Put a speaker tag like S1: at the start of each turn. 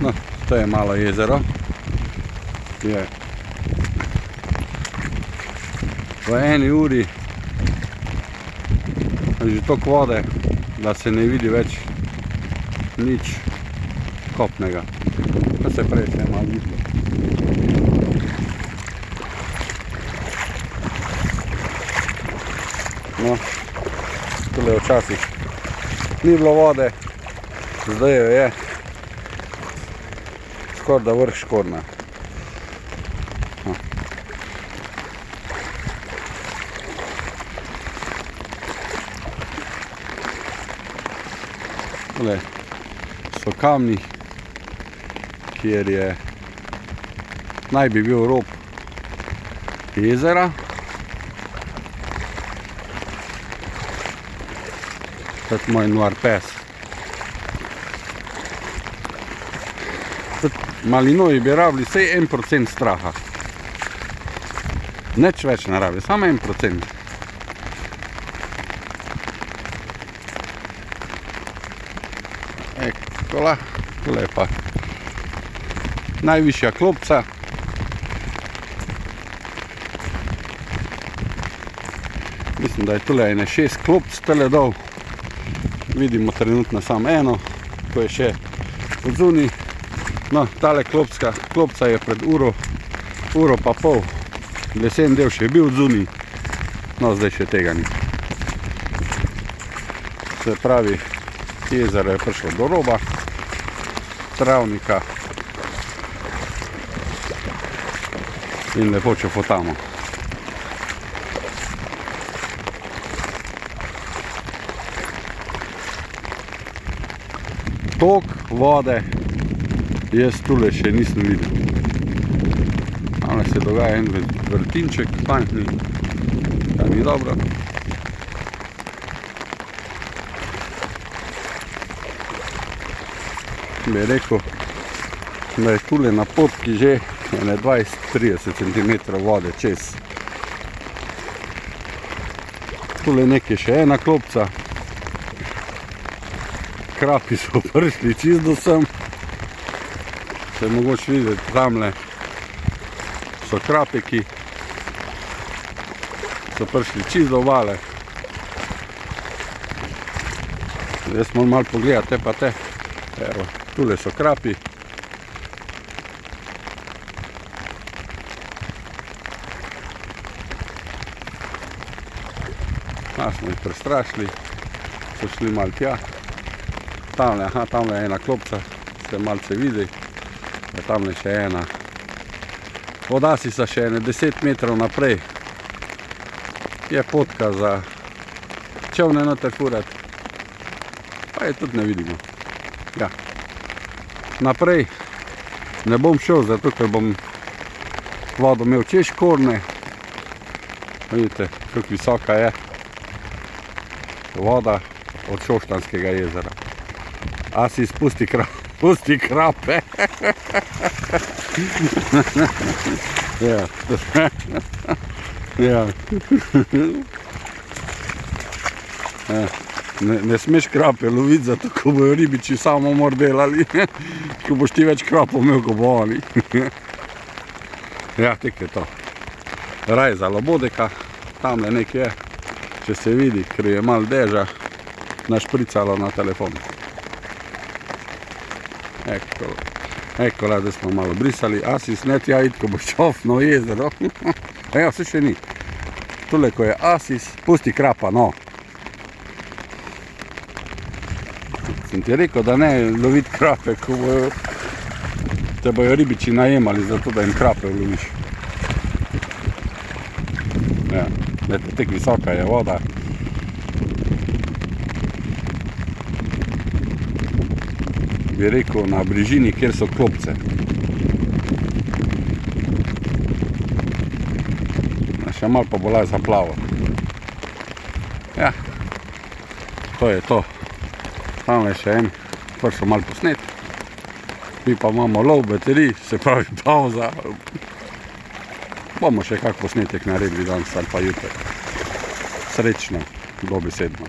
S1: No, to je malo jezero. Je v eni uri že toliko vode, da se ne vidi več nič kopnega. To se prej še je malo videlo. No, tule včasih ni bilo vode, zdaj jo je skoraj da vrh Škornja. Tule so kamni, kjer je naj bi bil rob jezera. To je moj noir pes. Malinoji bi rabili vsej 1% straha. Nič več ne rabi, samo 1%. Ekola, tole je pa najvišja klopca. Mislim, da je tole ene 6 klopc tele dol. Vidimo trenutno samo eno, ko je še odzuni. No, tale klopca je pred uro pa pol. Lesen del še je bil odzuni, no zdaj še tega ni. Se pravi, jezero je prišlo do roba, travnika in lepo čofotamo. Tok vode jaz tule še nisem videl. Tale se dogaja en vrtinček, fantni, da ni dobro. Bi rekel, da je tule na potki že 20-30 cm vode čez. Tule nekje še ena klopca. Krapi so prišli čist do sem. Se je mogoče videti, tamle so krapi, ki so prišli čist do obale. Zdaj smo malo pogledati, te pa te. Evo, tule so krapi. Smo jih prestrašili, so šli malo tja. Tamle je ena klopca, se malce vidi. Tamle še ena. Od Asisa še ene 10 metrov naprej je potka za čovne noter furati. Pa je tudi ne vidimo. Ja. Naprej ne bom šel, zato ker bom vodo imel čez Škornje. Vidite, kako visoka je voda od Šoštanskega jezera. Asis, pusti krape. Ja. Ja. Ne smeš krape loviti, zato ko bojo ribiči samomor delali, ko boš ti več krapov imel, ko bo oni. Ja, tek je to. Raj za Lobodeka, tamle nekje je, če se vidi, ker je malo deža, našpricalo na telefon. Ekola, da smo malo brisali. Asis, ne tja id, ko boš čofno jezero. Ja, vse še ni. Tule, ko je Asis, pusti krapa, no. Sem ti rekel, da ne loviti krape, ko te bojo ribiči najemali, zato da jim krape loviš. Ja, tek visoka je voda. Bi rekel, na bližini, kjer so klopce. Še malo pa bolaj zaplavo. Ja, to je to. Tamle še en, pršel malo posnet. Mi pa imamo lov baterij, se pravi pauza. Bomo še kak posnetek naredili danes ali pa jutri. Srečno, dobesedno.